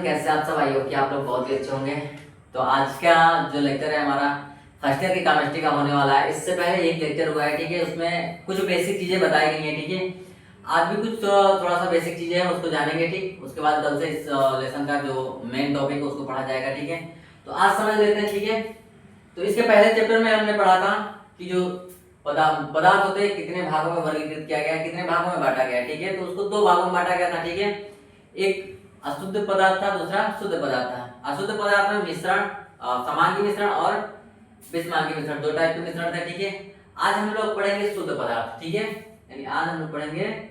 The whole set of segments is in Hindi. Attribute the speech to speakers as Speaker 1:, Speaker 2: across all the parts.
Speaker 1: कैसे आप सब आई हो कि आप लोग बहुत ही अच्छे होंगे। तो आज का जो लेक्चर है हमारा फर्स्ट ईयर की केमिस्ट्री का होने वाला है। इससे पहले एक लेक्चर हुआ है, ठीक है, उसमें कुछ बेसिक चीजें बताई गई हैं, ठीक है। आज भी कुछ थोड़ा सा बेसिक चीजें हैं, उसको जानेंगे, ठीक। उसके बाद कल से इस लेसन का जो मेन टॉपिक है उसको पढ़ा जाएगा, ठीक है। तो आज समझ लेते हैं, ठीक है। तो इसके पहले चैप्टर में हमने पढ़ा था कि जो पदार्थ होते हैं कितने भागों में वर्गीकृत किया गया है, कितने भागों में बांटा गया है, ठीक है। तो उसको दो भागों में बांटा गया था, ठीक है। एक अशुद्ध पदार्थ था, दूसरा शुद्ध पदार्थ था। अशुद्ध पदार्थ में मिश्रण, समांगी मिश्रण और विषमांगी मिश्रण, दो टाइप के मिश्रण थे, ठीक है। आज हम लोग पढ़ेंगे शुद्ध पदार्थ, ठीक है। यानी आज हम लोग पढ़ेंगे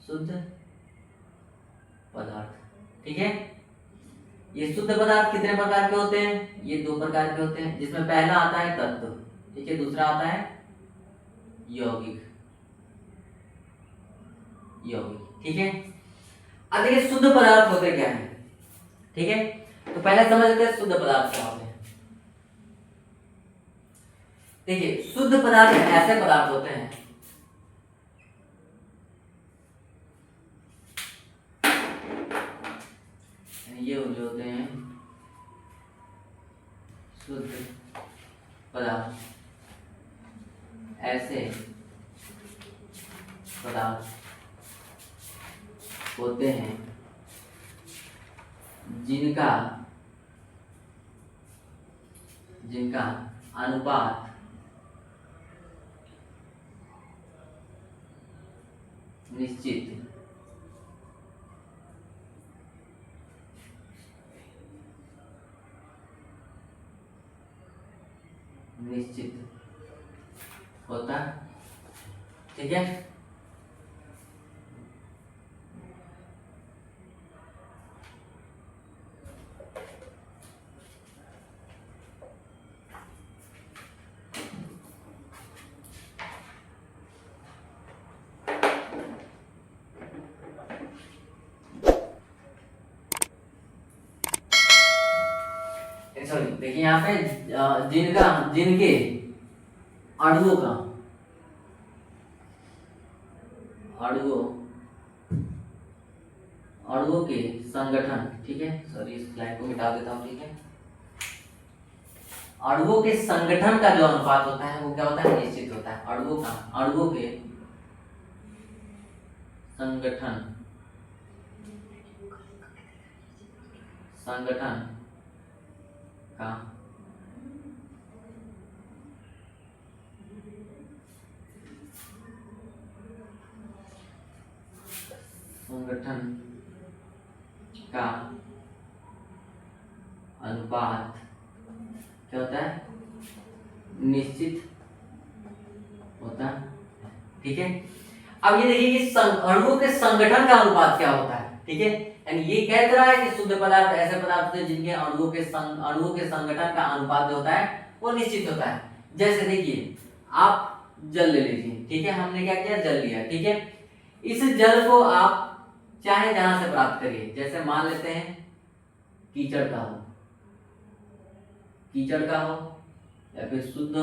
Speaker 1: शुद्ध पदार्थ, ठीक है। ये शुद्ध पदार्थ कितने प्रकार के होते हैं? ये दो प्रकार के होते हैं, जिसमें पहला आता है तत्व, ठीक है, दूसरा आता है यौगिक, ठीक है। अब देखिए शुद्ध पदार्थ होते क्या है, ठीक है। तो पहले समझ लेते हैं शुद्ध पदार्थ क्या होते हैं। देखिए शुद्ध पदार्थ ऐसे पदार्थ होते हैं ये जो होते हैं शुद्ध पदार्थ, ऐसे पदार्थ होते हैं जिनका अनुपात निश्चित होता, ठीक है। सॉरी, देखिए यहाँ पे जिनके अणुओं के संगठन, ठीक है। सॉरी, इस लाइन को मिटा देता हूँ, ठीक है। अणुओं के संगठन का जो अनुपात होता है वो क्या होता है? निश्चित होता है। अणुओं के संगठन का अनुपात क्या होता है? निश्चित होता है, ठीक है। अब ये देखिए कि अणुओं के संगठन का अनुपात क्या होता है, ठीक है। यानी ये कह रहा है कि शुद्ध पदार्थ ऐसे पदार्थ हैं जिनके अणुओं के संगठन का अनुपात जो होता है वो निश्चित होता है। जैसे देखिए आप जल ले लीजिए, ठीक है। हमने क्या किया? जल लिया, ठीक है। इस जल को आप चाहे जहां से प्राप्त करिए, जैसे मान लेते हैं कीचड़ का हो या फिर शुद्ध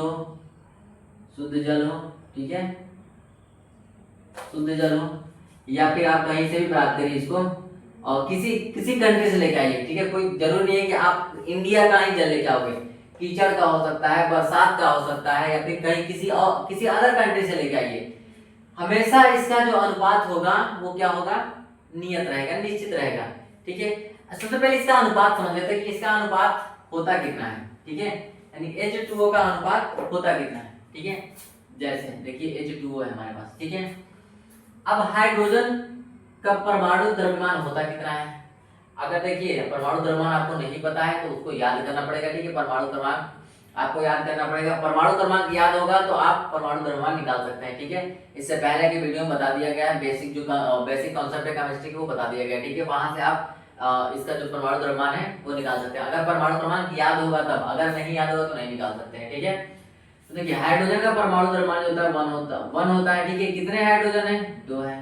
Speaker 1: जल हो, ठीक है, शुद्ध जल हो, या फिर आप कहीं से भी प्राप्त करिए इसको और किसी कंट्री से लेके आइए, ठीक है। कोई जरूरी नहीं है कि आप इंडिया का ही जल लेके आओगे। कीचड़ का हो सकता है, बरसात का हो सकता है, या फिर कहीं किसी अदर कंट्री से लेके आइए। हमेशा इसका जो अनुपात होगा वो क्या होगा? नियत रहेगा, निश्चित रहेगा, ठीक है। सबसे पहले इसका अनुपात समझ लेते हैं कि इसका अनुपात होता कितना है, ठीक है। यानी H2O का अनुपात होता कितना है, ठीक है। जैसे देखिए H2O है हमारे पास, ठीक है। अब हाइड्रोजन का परमाणु द्रव्यमान होता कितना है? अगर देखिए परमाणु द्रव्यमान आपको नहीं पता है तो उसको याद करना पड़ेगा, ठीक है। परमाणु क्रमांक आपको याद करना पड़ेगा। परमाणु क्रमांक याद होगा तो आप परमाणु द्रव्यमान निकाल सकते हैं, ठीक है। इससे पहले की वीडियो में बता दिया गया है, बेसिक कॉन्सेप्ट है केमिस्ट्री का, वो बता दिया गया, ठीक है। वहां से आप इसका जो परमाणु द्रव्यमान है वो निकाल सकते हैं। अगर परमाणु क्रमांक याद होगा तब, अगर नहीं याद होगा तो नहीं निकाल सकते हैं, ठीक है। तो देखिए हाइड्रोजन का परमाणु द्रव्यमान जो होता है 1 होता है, ठीक है। कितने हाइड्रोजन है? 2 है,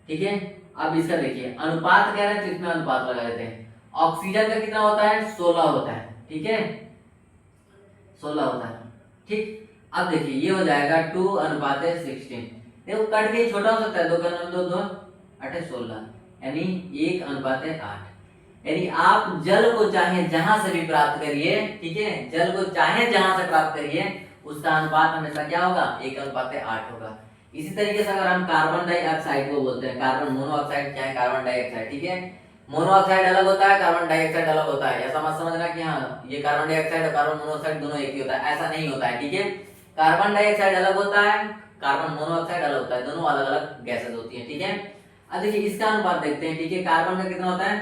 Speaker 1: ठीक है। अब इसका देखिए अनुपात कह रहे हैं तो इसमें अनुपात लगा देते हैं। ऑक्सीजन का कितना होता है? 16 होता है, ठीक है, 16 होता है, ठीक। अब देखिए ये हो जाएगा 2:16। देखो कट के छोटा हो सकता है, 2 का 2 2 8 16, यानी 1:8। यानी आप जल को चाहे जहां से भी प्राप्त करिए, ठीक है, जल को चाहे जहां से प्राप्त करिए उसका अनुपात हमेशा क्या होगा, 1:8 होगा। इसी तरीके से अगर हम कार्बन डाइऑक्साइड को बोलते हैं, कार्बन मोनोऑक्साइड चाहे कार्बन डाइऑक्साइड, ठीक है, मोनोऑक्साइड अलग होता है, कार्बन डाइऑक्साइड अलग होता है। ऐसा मत समझना कि हाँ ये कार्बन डाइऑक्साइड और कार्बन मोनोऑक्साइड दोनों एक ही होता है, ऐसा नहीं होता है, ठीक है। कार्बन डाइऑक्साइड अलग होता है, कार्बन मोनोऑक्साइड अलग होता है, दोनों अलग अलग गैसेस होती है, ठीक है। अब देखिए इसका अनुपात देखते हैं, ठीक है। कार्बन का कितना होता है,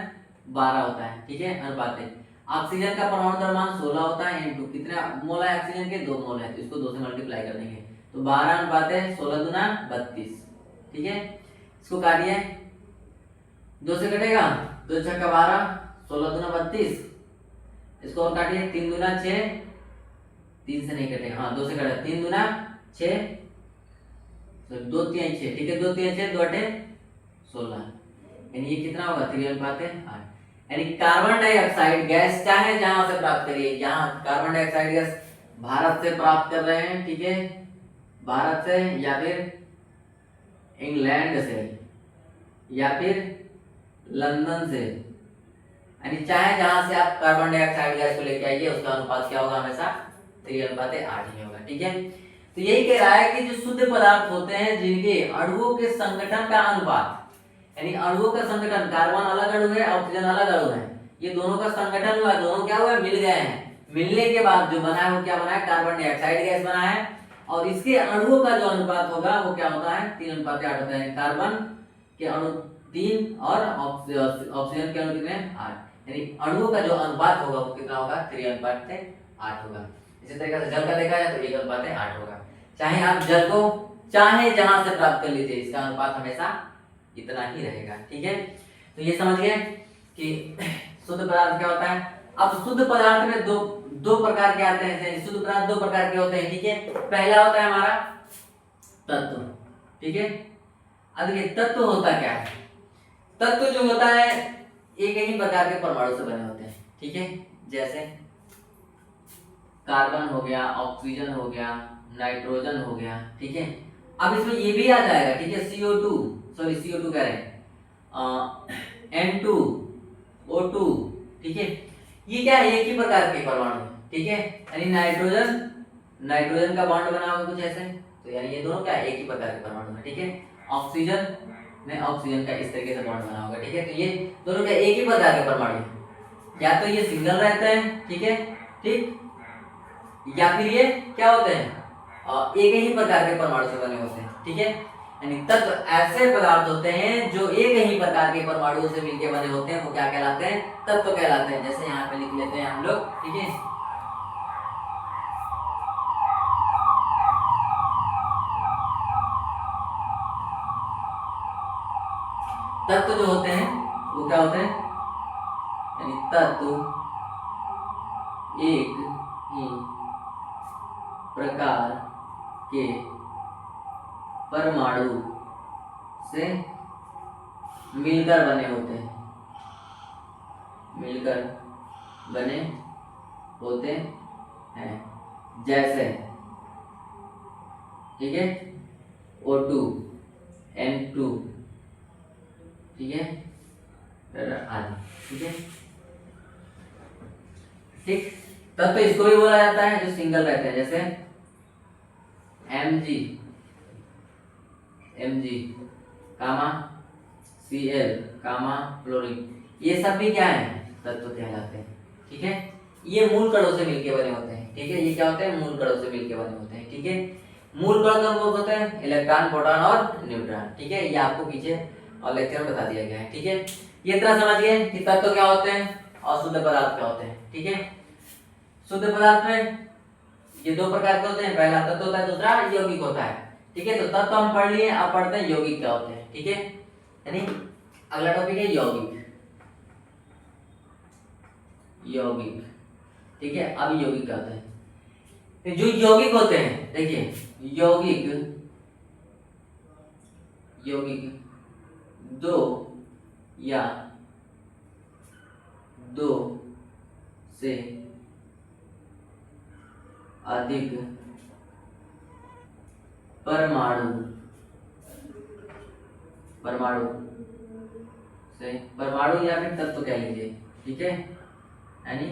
Speaker 1: 12 होता है, ठीक है, अनुपात है। ऑक्सीजन का परमाणु द्रव्यमान 16 होता है, इनटू कितने मोल है ऑक्सीजन के, 2 मोल है, तो इसको 2 से मल्टीप्लाई कर देंगे तो 12 अनुपात है 16 दूना 32, ठीक है। इसको काटिए, 2 से कटेगा, 2 छक्का 12, 16 दूना 32, इसको और काटिए, 3 दूना 6, 3 से नहीं कटेगा, हाँ 2 से कटेगा, 3 दूना 6, 2 3 6, ठीक है, 2 3 6, 2 8 16, यानी ये कितना होगा, 3:8। यानी कार्बन डाइऑक्साइड गैस चाहे जहां से प्राप्त करिए, यहाँ कार्बन डाइऑक्साइड गैस भारत से प्राप्त कर रहे हैं, ठीक है, भारत से या फिर इंग्लैंड से या फिर लंदन से, यानी चाहे जहां से आप कार्बन डाइऑक्साइड गैस को लेके आइए उसका अनुपात क्या होगा, हमेशा 3:8 ही होगा, ठीक है। तो यही कह रहा है कि जो शुद्ध पदार्थ होते हैं जिनके अणुओं के संगठन का अनुपात, यानी अणुओं का संगठन, कार्बन अलग अणु है, ऑक्सीजन अलग अणु है, ये दोनों का संगठन हुआ, दोनों क्या हुआ, मिल गए हैं, मिलने के बाद जो बना है वो क्या बना है, कार्बन डाइऑक्साइड गैस बना है। और इसके अणुओं का जो अनुपात होगा वो क्या होता है, 3:8 होता है। कार्बन के अणु 3 और ऑक्सीजन के अणु कितने, 8, यानी अणुओं का जो अनुपात होगा वो कितना होगा, 3:8 होगा। इसी तरीके से जल का देखा जाए तो 1:8 होगा। चाहे आप जल को चाहे जहां से प्राप्त कर लीजिए, इसका अनुपात हमेशा इतना ही रहेगा, ठीक है। तो ये समझ गए कि शुद्ध पदार्थ क्या होता है। अब शुद्ध पदार्थ में दो प्रकार के आते हैं, शुद्ध पदार्थ 2 प्रकार के होते हैं, ठीक है। पहला होता है हमारा तत्व, ठीक है। अब देखिए तत्व होता क्या है, तत्व जो होता है एक ही प्रकार के परमाणु से बने होते हैं, ठीक है। जैसे कार्बन हो गया, ऑक्सीजन हो गया, नाइट्रोजन हो गया, ठीक है। अब इसमें ये भी आ जाएगा, ठीक है, CO2 कह रहे हैं, N2O2, ठीक है। ये क्या है, एक ही प्रकार के परमाणु, ठीक है। यानी नाइट्रोजन का बॉन्ड बना होगा कुछ ऐसे, तो यानी ये दोनों क्या है, एक ही प्रकार के परमाणु है, ठीक है। ऑक्सीजन में ऑक्सीजन का इस तरीके से बॉन्ड बना होगा, ठीक है। तो ये दोनों क्या एक ही प्रकार के परमाणु है, या तो ये सिंगल रहते हैं, ठीक है, ठीक, या फिर ये क्या होते हैं, एक ही प्रकार के परमाणु से बने होते हैं, ठीक है। यानी तत्व ऐसे पदार्थ होते हैं जो एक ही प्रकार के परमाणुओं से मिलकर बने होते हैं, वो क्या कहलाते हैं, तत्व कहलाते हैं। जैसे यहाँ पे लिख लेते हैं हम लोग, ठीक है। तत्व जो होते हैं वो क्या होते हैं, यानी तत्व एक ही प्रकार के परमाणु से मिलकर बने होते हैं, मिलकर बने होते हैं। जैसे, ठीक है, O2 N2, ठीक है, आदि, ठीक है, ठीक। तब तो इसको भी बोला जाता है जो सिंगल रहते हैं, जैसे Mg कामा Cl कामा क्लोरीन, ये सब भी क्या है, तत्व कहलाते हैं, ठीक है। ये मूल कणों से मिलके बने होते हैं, ठीक है। ये क्या होते हैं, मूल कणों से मिलके बने होते हैं, ठीक है। मूल कण कौन होते हैं, इलेक्ट्रॉन, प्रोटॉन और न्यूट्रॉन, ठीक है। ये आपको पीछे और लेक्चर में बता दिया गया है, ठीक है। ये तरह समझ गए कि तत्व क्या होते हैं और शुद्ध पदार्थ क्या होते हैं, ठीक है। शुद्ध पदार्थ में ये 2 प्रकार के होते हैं, पहला तत्व होता है, दूसरा यौगिक होता है, ठीक है। तो तत्व हम पढ़ लिए, अब पढ़ते हैं यौगिक क्या होते हैं, ठीक है। यानी अगला टॉपिक है यौगिक, ठीक है। अब यौगिक क्या होते हैं, तो जो यौगिक होते हैं, देखिए यौगिक 2 या 2 से अधिक परमाणु से परमाणु या फिर तत्व कह लीजिए, ठीक है, यानी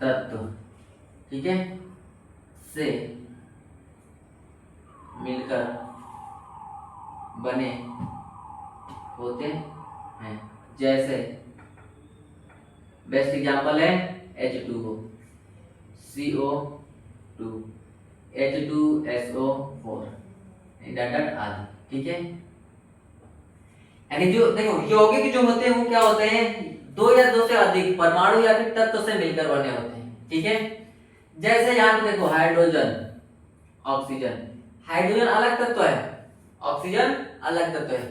Speaker 1: तत्व, ठीक है, से मिलकर बने होते हैं। जैसे बेस्ट एग्जांपल है H2O, CO2, H2SO4 डट आदि, ठीक है। यानी जो देखो यौगिक जो होते हैं वो क्या होते हैं, दो या दो से अधिक परमाणु या फिर तत्व से मिलकर बने होते हैं, ठीक है। जैसे यहाँ पे देखो हाइड्रोजन, ऑक्सीजन, हाइड्रोजन अलग तत्व है, ऑक्सीजन अलग तत्व है,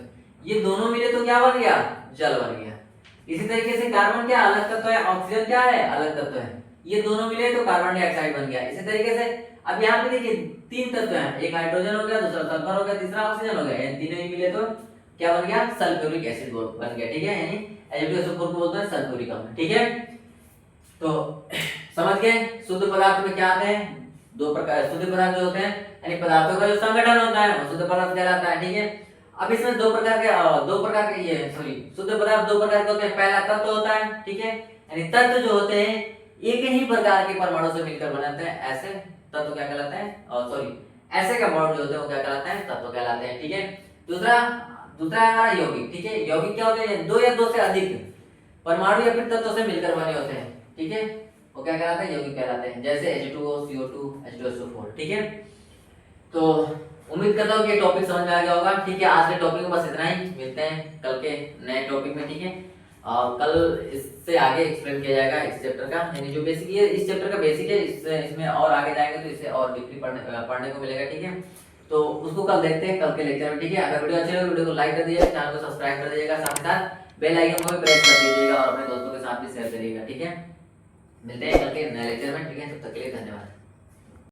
Speaker 1: ये दोनों मिले तो क्या बन गया, जल बन गया। इसी तरीके से कार्बन क्या अलग तत्व है, ऑक्सीजन क्या है अलग तत्व है, ये दोनों मिले तो कार्बन डाइऑक्साइड बन गया। इसी तरीके से अब यहाँ पे देखिए तीन तत्व हैं, एक हाइड्रोजन हो गया, दूसरा सल्फर हो गया, तीसरा ऑक्सीजन हो गया, इन तीनों ही मिले तो क्या बन गया, सल्फ्यूरिक एसिड बन गया, ठीक है, यानी H2SO4 को बोलते हैं सल्फ्यूरिक अम्ल, ठीक है। तो समझ गए शुद्ध पदार्थ में क्या आते हैं, दो प्रकार शुद्ध पदार्थ जो होते हैं, यानी पदार्थों का जो संगठन होता है वो शुद्ध पदार्थ कहलाता है, ठीक है। अब इसमें दो प्रकार के ये सॉरी शुद्ध पदार्थ दो प्रकार के होते हैं, पहला तत्व होता है, ठीक है, यानी तत्व जो होते हैं एक ही प्रकार के परमाणु से मिलकर बनाते हैं, ऐसे तत्व क्या कहलाते हैं, सॉरी ऐसे कंपाउंड जो होते हैं वो क्या कहलाते हैं, तत्व कहलाते हैं, ठीक है। दूसरा है हमारा यौगिक, ठीक है, यौगिक क्या होते हैं, दो या दो से अधिक परमाणु या फिर तत्वों से मिलकर बने होते हैं, ठीक है, वो क्या कहलाते हैं, यौगिक कहलाते हैं, जैसे H2O, CO2, H2SO4, ठीक है। तो उम्मीद करता हूँ कि ये टॉपिक समझ में आ गया होगा, ठीक है। आज के टॉपिक में बस इतना ही, मिलते हैं कल के नए टॉपिक में, ठीक है। कल इससे आगे एक्सप्लेन किया जाएगा इस चैप्टर का, यानी जो बेसिक है इस चैप्टर का बेसिक है, इसमें और आगे जाएंगे तो इससे और डीपली पढ़ने को मिलेगा, ठीक है। तो उसको कल देखते हैं कल के लेक्चर में, ठीक है। अगर वीडियो अच्छी लगे वीडियो को लाइक कर दीजिएगा, चैनल को सब्सक्राइब कर दीजिएगा, साथ ही साथ बेल आइकन को भी प्रेस कर दीजिएगा और अपने दोस्तों के साथ भी शेयर करिएगा, ठीक है। मिलते हैं कल के नए लेक्चर में, ठीक है, तब तक के लिए धन्यवाद।